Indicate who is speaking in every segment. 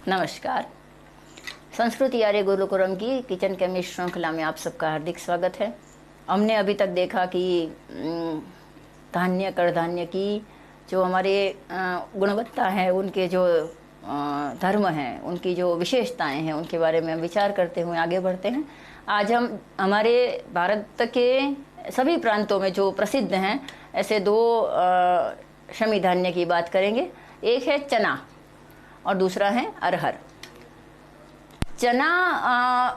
Speaker 1: नमस्कार। संस्कृति आर्य गुरुकुलम की किचन केमिस्ट श्रृंखला में आप सबका हार्दिक स्वागत है। हमने अभी तक देखा कि धान्य कडधान्य की जो हमारे गुणवत्ता है, उनके जो धर्म हैं, उनकी जो विशेषताएं हैं, उनके बारे में हम विचार करते हुए आगे बढ़ते हैं। आज हम हमारे भारत के सभी प्रांतों में जो प्रसिद्ध हैं ऐसे दो शमी धान्य की बात करेंगे। एक है चना और दूसरा है अरहर। चना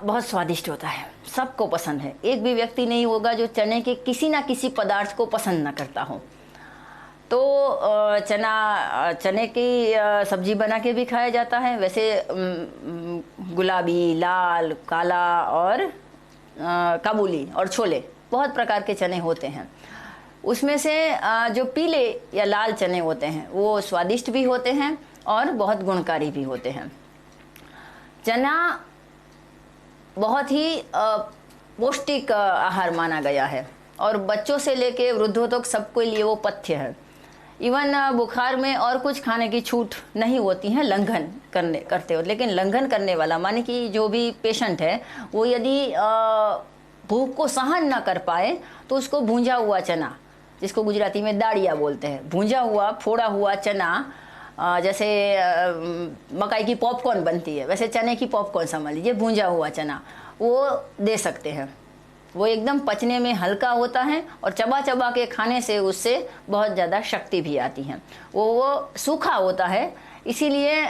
Speaker 1: बहुत स्वादिष्ट होता है, सबको पसंद है। एक भी व्यक्ति नहीं होगा जो चने के किसी ना किसी पदार्थ को पसंद ना करता हो। तो चने की सब्जी बना के भी खाया जाता है। वैसे गुलाबी, लाल, काला और काबुली और छोले, बहुत प्रकार के चने होते हैं। उसमें से जो पीले या लाल चने होते हैं वो स्वादिष्ट भी होते हैं और बहुत गुणकारी भी होते हैं। चना बहुत ही पौष्टिक आहार माना गया है और बच्चों से लेके वृद्धों तक सबके लिए वो पथ्य है। इवन बुखार में और कुछ खाने की छूट नहीं होती है लंघन करते हो, लेकिन लंघन करने वाला माने कि जो भी पेशेंट है वो यदि भूख को सहन ना कर पाए तो उसको भूंजा हुआ चना, जिसको गुजराती में दाड़िया बोलते हैं, भूंजा हुआ फोड़ा हुआ चना, जैसे मकाई की पॉपकॉर्न बनती है वैसे चने की पॉपकॉर्न समझ लीजिए, भूंजा हुआ चना, वो दे सकते हैं। वो एकदम पचने में हल्का होता है और चबा चबा के खाने से उससे बहुत ज़्यादा शक्ति भी आती है। वो सूखा होता है, इसीलिए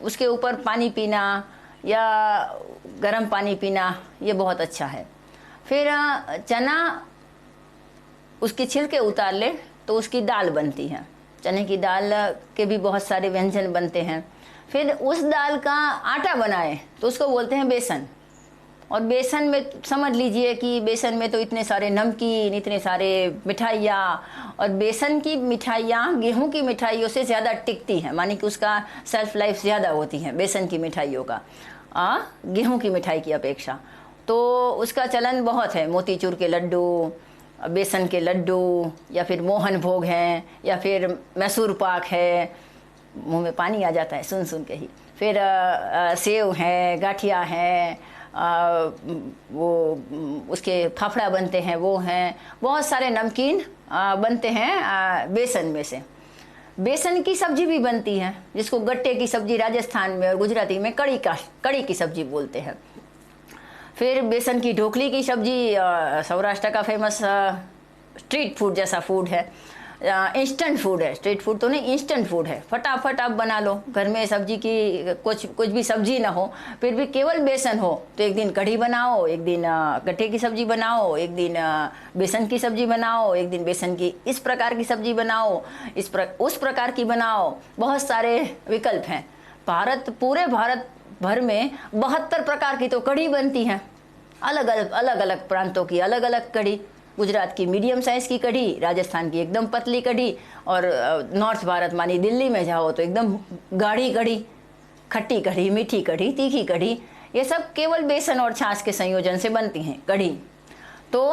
Speaker 1: उसके ऊपर पानी पीना या गर्म पानी पीना ये बहुत अच्छा है। फिर चना उसके छिलके उतार ले तो उसकी दाल बनती है। चने की दाल के भी बहुत सारे व्यंजन बनते हैं। फिर उस दाल का आटा बनाए तो उसको बोलते हैं बेसन। और बेसन में समझ लीजिए कि बेसन में तो इतने सारे नमकीन, इतने सारे मिठाइयाँ, और बेसन की मिठाइयाँ गेहूं की मिठाइयों से ज़्यादा टिकती हैं, मानी कि उसका सेल्फ लाइफ ज़्यादा होती है बेसन की मिठाइयों का गेहूं की मिठाई की अपेक्षा। तो उसका चलन बहुत है। मोतीचूर के लड्डू, बेसन के लड्डू, या फिर मोहन भोग हैं, या फिर मैसूर पाक है, मुंह में पानी आ जाता है सुन सुन के ही। फिर सेव है, गाठिया है, वो उसके फाफड़ा बनते हैं, वो हैं, बहुत सारे नमकीन बनते हैं बेसन में से। बेसन की सब्जी भी बनती है जिसको गट्टे की सब्जी राजस्थान में और गुजराती में कड़ी की सब्जी बोलते हैं। फिर बेसन की ढोकली की सब्जी सौराष्ट्र का फेमस स्ट्रीट फूड जैसा फूड है, इंस्टेंट फूड है। स्ट्रीट फूड तो नहीं, इंस्टेंट फूड है। फटाफट आप बना लो, घर में सब्जी की कुछ भी सब्जी ना हो, फिर भी केवल बेसन हो तो एक दिन कढ़ी बनाओ, एक दिन गट्टे की सब्जी बनाओ, एक दिन बेसन की सब्जी बनाओ, एक दिन बेसन की इस प्रकार की सब्जी बनाओ, उस प्रकार की बनाओ। बहुत सारे विकल्प हैं। पूरे भारत भर में 72 प्रकार की तो कढ़ी बनती है। अलग अलग प्रांतों की अलग अलग कढ़ी। गुजरात की मीडियम साइज की कढ़ी, राजस्थान की एकदम पतली कढ़ी, और नॉर्थ भारत मानी दिल्ली में जाओ तो एकदम गाढ़ी कढ़ी, खट्टी कढ़ी, मीठी कढ़ी, तीखी कढ़ी। ये सब केवल बेसन और छाछ के संयोजन से बनती हैं कढ़ी। तो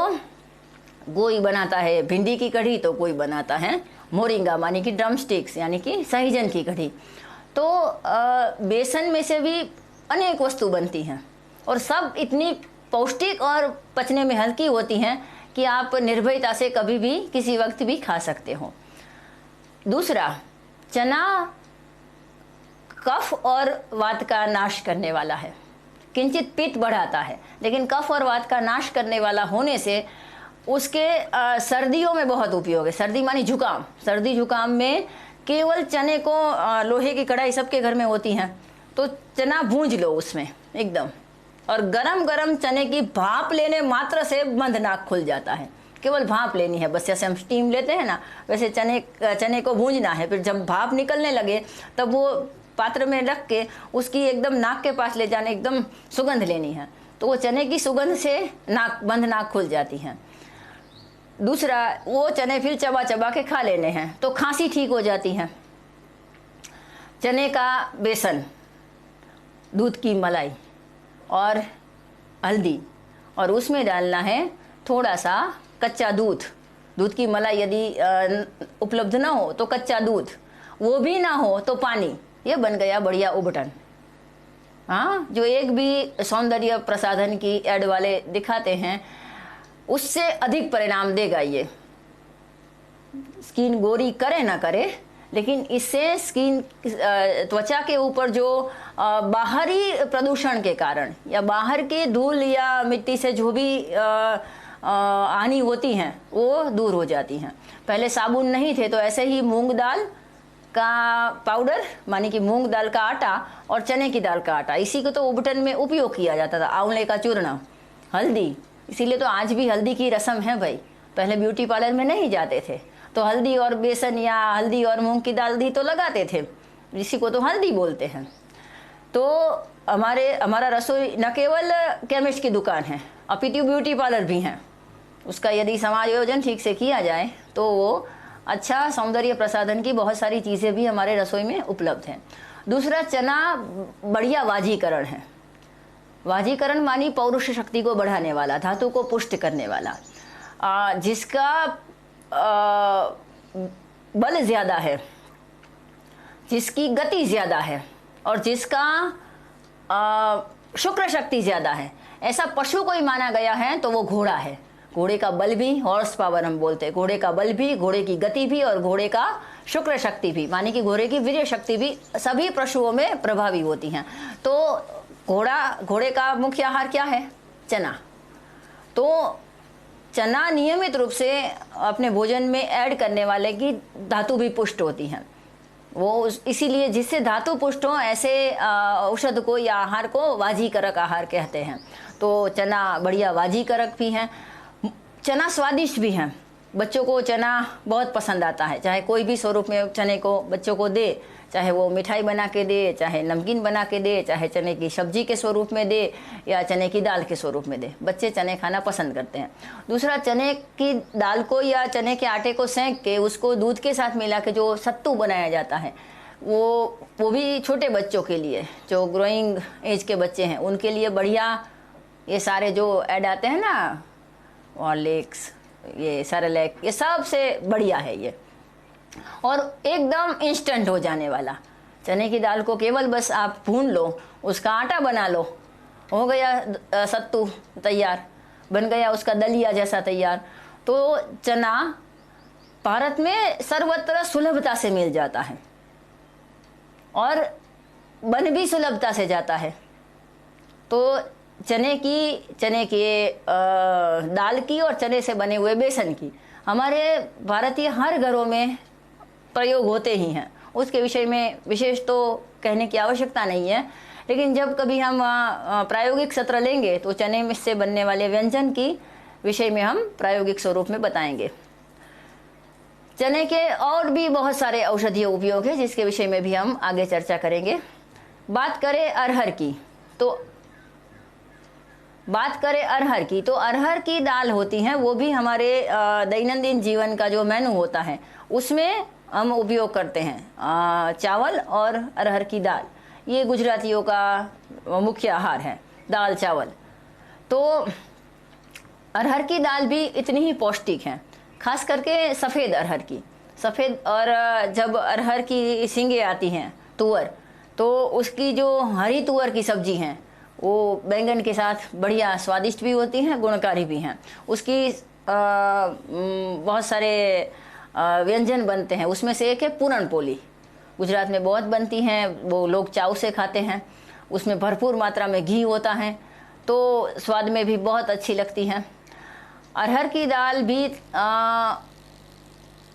Speaker 1: कोई बनाता है भिंडी की कढ़ी, तो कोई बनाता है मोरिंगा मानी कि ड्रम स्टिक्स यानी कि सहजन की कढ़ी। तो बेसन में से भी अनेक वस्तु बनती हैं और सब इतनी पौष्टिक और पचने में हल्की होती हैं कि आप निर्भयता से कभी भी किसी वक्त भी खा सकते हो। दूसरा, चना कफ और वात का नाश करने वाला है। किंचित पित्त बढ़ाता है, लेकिन कफ और वात का नाश करने वाला होने से उसके सर्दियों में बहुत उपयोग है। सर्दी मानी जुकाम, सर्दी जुकाम में केवल चने को, लोहे की कढ़ाई सबके घर में होती हैं, तो चना भूंज लो उसमें एकदम, और गरम गरम चने की भाप लेने मात्र से बंद नाक खुल जाता है। केवल भाप लेनी है बस, जैसे हम स्टीम लेते हैं ना, वैसे चने को भूंजना है। फिर जब भाप निकलने लगे तब वो पात्र में रख के उसकी एकदम नाक के पास ले जाने, एकदम सुगंध लेनी है, तो वो चने की सुगंध से बंद नाक खुल जाती है। दूसरा, वो चने फिर चबा चबा के खा लेने हैं तो खांसी ठीक हो जाती है। चने का बेसन, दूध की मलाई और हल्दी, और उसमें डालना है थोड़ा सा कच्चा दूध। दूध की मलाई यदि उपलब्ध ना हो तो कच्चा दूध, वो भी ना हो तो पानी, ये बन गया बढ़िया उबटन। हाँ, जो एक भी सौंदर्य प्रसाधन की ऐड वाले दिखाते हैं उससे अधिक परिणाम देगा ये। स्किन गोरी करे ना करे, लेकिन इससे स्किन त्वचा के ऊपर जो बाहरी प्रदूषण के कारण या बाहर के धूल या मिट्टी से जो भी हानि होती हैं वो दूर हो जाती हैं। पहले साबुन नहीं थे तो ऐसे ही मूंग दाल का पाउडर, माने कि मूंग दाल का आटा और चने की दाल का आटा, इसी को तो उबटन में उपयोग किया जाता था। आंवले का चूर्ण, हल्दी, इसीलिए तो आज भी हल्दी की रस्म है भाई। पहले ब्यूटी पार्लर में नहीं जाते थे तो हल्दी और बेसन या हल्दी और मूंग की दाल दी तो लगाते थे, इसी को तो हल्दी बोलते हैं। तो हमारा रसोई न केवल केमिस्ट की दुकान है, अपितु ब्यूटी पार्लर भी हैं। उसका यदि समायोजन ठीक से किया जाए तो वो अच्छा सौंदर्य प्रसाधन की बहुत सारी चीज़ें भी हमारे रसोई में उपलब्ध हैं। दूसरा, चना बढ़िया वाजीकरण है। वाजीकरण मानी पौरुष शक्ति को बढ़ाने वाला, धातु को पुष्ट करने वाला, जिसका बल ज़्यादा है, जिसकी गति ज़्यादा है और जिसका शुक्र शक्ति ज़्यादा है, ऐसा पशु कोई माना गया है तो वो घोड़ा है। घोड़े का बल भी, हॉर्स पावर हम बोलते हैं, घोड़े का बल भी, घोड़े की गति भी और घोड़े का शुक्र शक्ति भी, माने कि घोड़े की वीर्य शक्ति भी सभी पशुओं में प्रभावी होती हैं। तो घोड़े का मुख्य आहार क्या है? चना। तो चना नियमित रूप से अपने भोजन में ऐड करने वाले की धातु भी पुष्ट होती हैं। वो इसीलिए जिससे धातु पुष्ट हो ऐसे औषध को या आहार को वाजीकरक आहार कहते हैं। तो चना बढ़िया वाजीकरक भी हैं। चना स्वादिष्ट भी हैं। बच्चों को चना बहुत पसंद आता है, चाहे कोई भी स्वरूप में चने को बच्चों को दे, चाहे वो मिठाई बना के दे, चाहे नमकीन बना के दे, चाहे चने की सब्जी के स्वरूप में दे या चने की दाल के स्वरूप में दे, बच्चे चने खाना पसंद करते हैं। दूसरा, चने की दाल को या चने के आटे को सेंक के उसको दूध के साथ मिला के जो सत्तू बनाया जाता है, वो भी छोटे बच्चों के लिए, जो ग्रोइंग एज के बच्चे हैं उनके लिए बढ़िया। ये सारे जो ऐड आते हैं ना, हॉर्लिक्स, ये सेरेलैक, ये सबसे बढ़िया है ये, और एकदम इंस्टेंट हो जाने वाला। चने की दाल को केवल बस आप भून लो, उसका आटा बना लो, हो गया सत्तू तैयार, बन गया उसका दलिया जैसा तैयार। तो चना भारत में सर्वत्र सुलभता से मिल जाता है और बन भी सुलभता से जाता है। तो चने की दाल की और चने से बने हुए बेसन की हमारे भारतीय हर घरों में प्रयोग होते ही हैं। उसके विषय में विशेष तो कहने की आवश्यकता नहीं है, लेकिन जब कभी हम प्रायोगिक सत्र लेंगे तो चने में से बनने वाले व्यंजन की विषय में हम प्रायोगिक स्वरूप में बताएंगे। चने के और भी बहुत सारे औषधीय उपयोग है जिसके विषय में भी हम आगे चर्चा करेंगे। बात करें अरहर की, तो अरहर की दाल होती है, वो भी हमारे दैनंदिन जीवन का जो मेनू होता है उसमें हम उपयोग करते हैं। चावल और अरहर की दाल, ये गुजरातियों का मुख्य आहार है, दाल चावल। तो अरहर की दाल भी इतनी ही पौष्टिक है, खास करके सफ़ेद अरहर की। सफ़ेद, और जब अरहर की सींगे आती हैं, तुअर, तो उसकी जो हरी तुअर की सब्जी हैं वो बैंगन के साथ बढ़िया स्वादिष्ट भी होती हैं, गुणकारी भी हैं। उसकी बहुत सारे व्यंजन बनते हैं, उसमें से एक है पूरन पोली, गुजरात में बहुत बनती हैं, वो लोग चाव से खाते हैं। उसमें भरपूर मात्रा में घी होता है, तो स्वाद में भी बहुत अच्छी लगती हैं। अरहर की दाल भी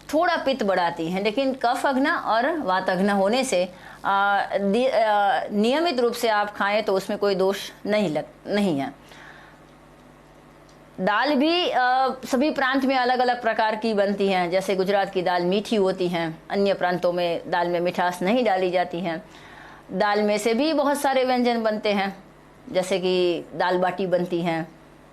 Speaker 1: थोड़ा पित्त बढ़ाती हैं, लेकिन कफ अघ्न और वात अघ्न होने से नियमित रूप से आप खाएं तो उसमें कोई दोष नहीं है। दाल भी सभी प्रांत में अलग अलग प्रकार की बनती हैं। जैसे गुजरात की दाल मीठी होती हैं, अन्य प्रांतों में दाल में मिठास नहीं डाली जाती है। दाल में से भी बहुत सारे व्यंजन बनते हैं, जैसे कि दाल बाटी बनती हैं,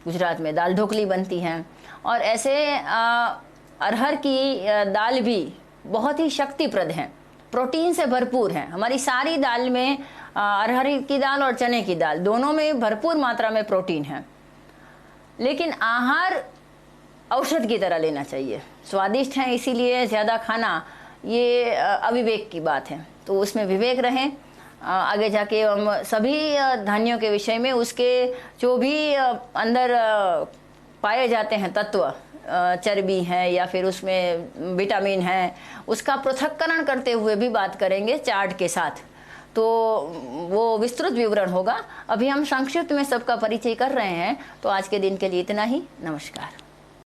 Speaker 1: गुजरात में दाल ढोकली बनती हैं। और ऐसे अरहर की दाल भी बहुत ही शक्तिप्रद हैं, प्रोटीन से भरपूर हैं। हमारी सारी दाल में अरहर की दाल और चने की दाल दोनों में भरपूर मात्रा में प्रोटीन है। लेकिन आहार औषध की तरह लेना चाहिए। स्वादिष्ट हैं इसीलिए ज़्यादा खाना ये अविवेक की बात है। तो उसमें विवेक रहें। आगे जाके हम सभी धान्यों के विषय में उसके जो भी अंदर पाए जाते हैं तत्व, चर्बी है या फिर उसमें विटामिन है, उसका पृथक्करण करते हुए भी बात करेंगे चार्ट के साथ। तो वो विस्तृत विवरण होगा। अभी हम संक्षिप्त में सबका परिचय कर रहे हैं। तो आज के दिन के लिए इतना ही। नमस्कार।